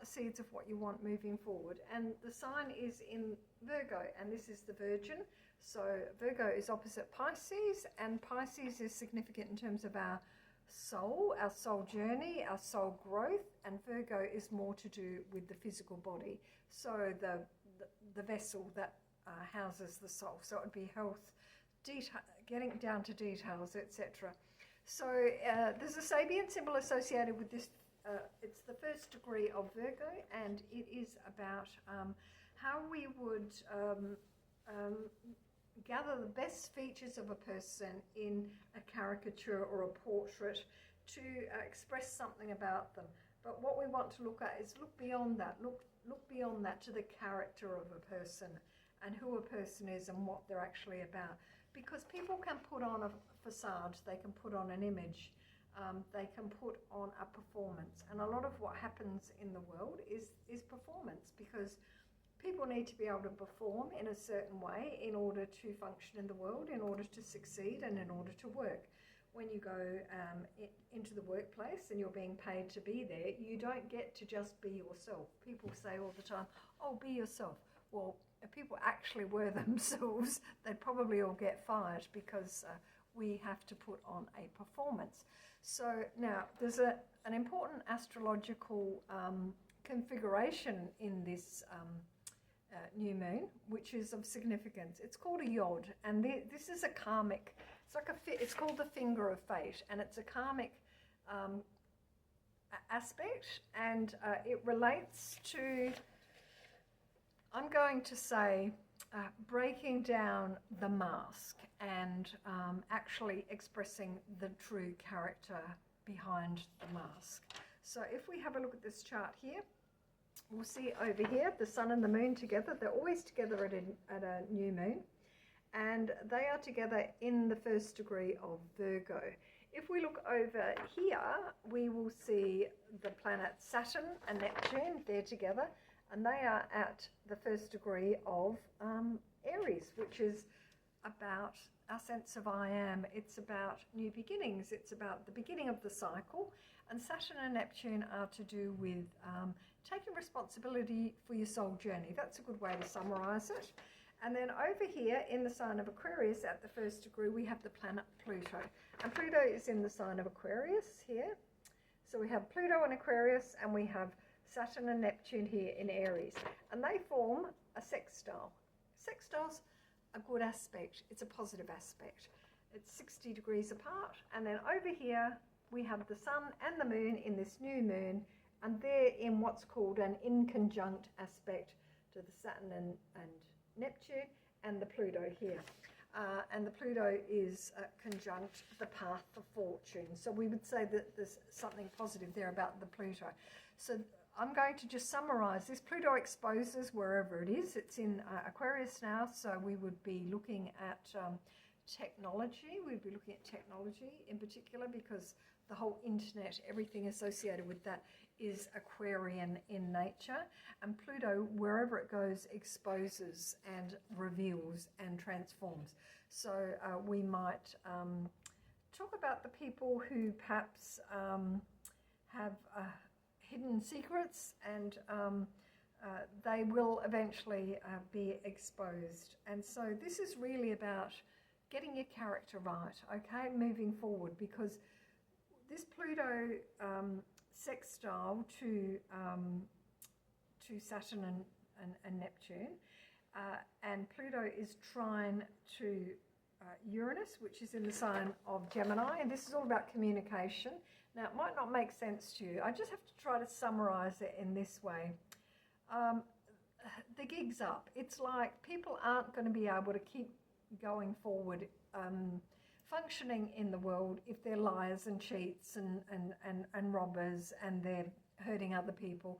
seeds of what you want moving forward. And the sign is in Virgo, and this is the Virgin. So Virgo is opposite Pisces, and Pisces is significant in terms of our soul journey, our soul growth, and Virgo is more to do with the physical body. So the vessel that houses the soul. So it would be health, getting down to details, etc. So there's a Sabian symbol associated with this. It's the first degree of Virgo, and it is about how we would gather the best features of a person in a caricature or a portrait to express something about them. But what we want to look at is look beyond that, look beyond that to the character of a person and who a person is and what they're actually about. Because people can put on a facade, they can put on an image, they can put on a performance. And a lot of what happens in the world is performance, because people need to be able to perform in a certain way in order to function in the world, in order to succeed and in order to work. When you go into the workplace and you're being paid to be there, you don't get to just be yourself. People say all the time, oh, be yourself. Well, if people actually were themselves, they'd probably all get fired, because we have to put on a performance. So now there's an important astrological configuration in this new moon, which is of significance. It's called a yod, and this is a karmic. It's called the finger of fate, and it's a karmic aspect, and it relates to, I'm going to say, breaking down the mask and actually expressing the true character behind the mask. So if we have a look at this chart here, we'll see over here the sun and the moon together. They're always together at a new moon, and they are together in the first degree of Virgo. If we look over here, we will see the planets Saturn and Neptune. They're together, and they are at the first degree of Aries, which is about our sense of I am. It's about new beginnings. It's about the beginning of the cycle. And Saturn and Neptune are to do with taking responsibility for your soul journey. That's a good way to summarize it. And then over here in the sign of Aquarius at the first degree, we have the planet Pluto. And Pluto is in the sign of Aquarius here. So we have Pluto in Aquarius, and we have Saturn and Neptune here in Aries. And they form a sextile. Sextile's a good aspect. It's a positive aspect. It's 60 degrees apart. And then over here, we have the sun and the moon in this new moon, and they're in what's called an inconjunct aspect to the Saturn and Neptune and the Pluto here. And the Pluto is conjunct the path of fortune. So we would say that there's something positive there about the Pluto. So I'm going to just summarize this. Pluto exposes wherever it is. It's in Aquarius now, so we would be looking at technology. We'd be looking at technology in particular, because the whole internet, everything associated with that is Aquarian in nature. And Pluto, wherever it goes, exposes and reveals and transforms. So we might talk about the people who perhaps have hidden secrets, and they will eventually be exposed. And so this is really about getting your character right, okay, moving forward, because this Pluto sextile to Saturn and Neptune, and Pluto is trine to Uranus, which is in the sign of Gemini, and this is all about communication. Now, it might not make sense to you. I just have to try to summarize it in this way. The gig's up. It's like people aren't going to be able to keep going forward, functioning in the world, if they're liars and cheats and robbers, and they're hurting other people.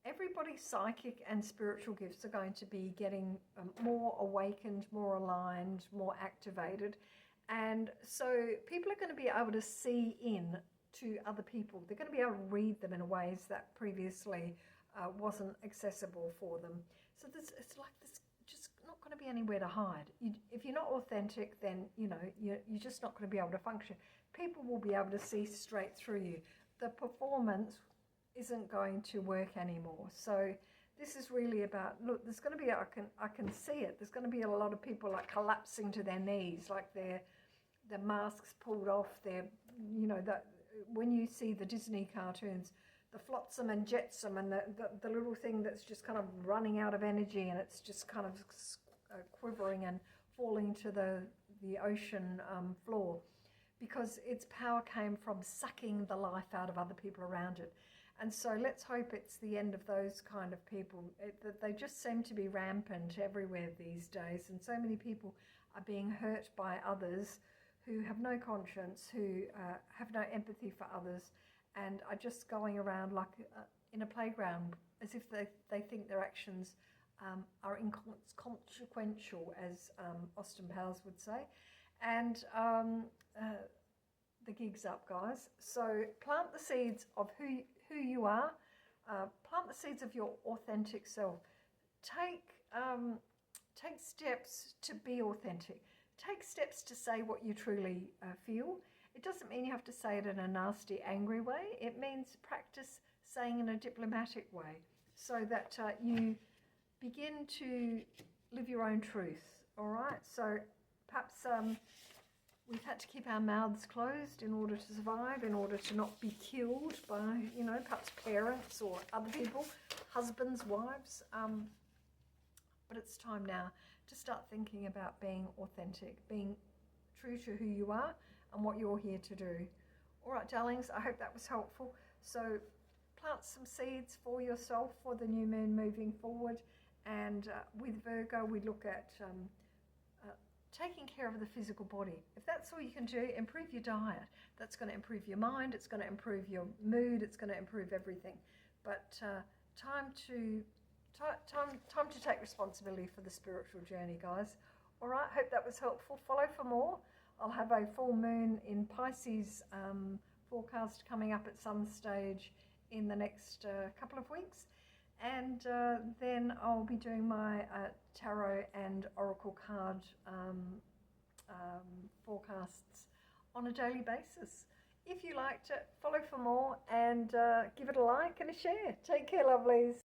Everybody's psychic and spiritual gifts are going to be getting more awakened, more aligned, more activated. And so people are going to be able to see in to other people. They're going to be able to read them in ways that previously wasn't accessible for them. So it's like there's just not going to be anywhere to hide. If you're not authentic, then you're just not going to be able to function. People will be able to see straight through you. The performance isn't going to work anymore. So this is really about, look, there's going to be, I can see it, there's going to be a lot of people like collapsing to their knees, like their masks pulled off, that when you see the Disney cartoons, the flotsam and jetsam and the little thing that's just kind of running out of energy, and it's just kind of quivering and falling to the ocean floor, because its power came from sucking the life out of other people around it. And so let's hope it's the end of those kind of people. They just seem to be rampant everywhere these days, and so many people are being hurt by others who have no conscience, who have no empathy for others, and are just going around like in a playground as if they think their actions are inconsequential, as Austin Powers would say. And the gig's up, guys. So plant the seeds of who you are. Plant the seeds of your authentic self. Take steps to be authentic. Take steps to say what you truly feel. It doesn't mean you have to say it in a nasty, angry way. It means practice saying in a diplomatic way, so that you begin to live your own truth. All right. So perhaps we've had to keep our mouths closed in order to survive, in order to not be killed by, perhaps parents or other people, husbands, wives. But it's time now to start thinking about being authentic, being true to who you are and what you're here to do. All right, darlings, I hope that was helpful. So plant some seeds for yourself for the new moon moving forward. And with Virgo, we look at taking care of the physical body. If that's all you can do, improve your diet. That's going to improve your mind. It's going to improve your mood. It's going to improve everything. But time to take responsibility for the spiritual journey, guys. All right, hope that was helpful. Follow for more. I'll have a full moon in Pisces forecast coming up at some stage in the next couple of weeks. And then I'll be doing my tarot and oracle card forecasts on a daily basis. If you liked it, follow for more, and give it a like and a share. Take care, lovelies.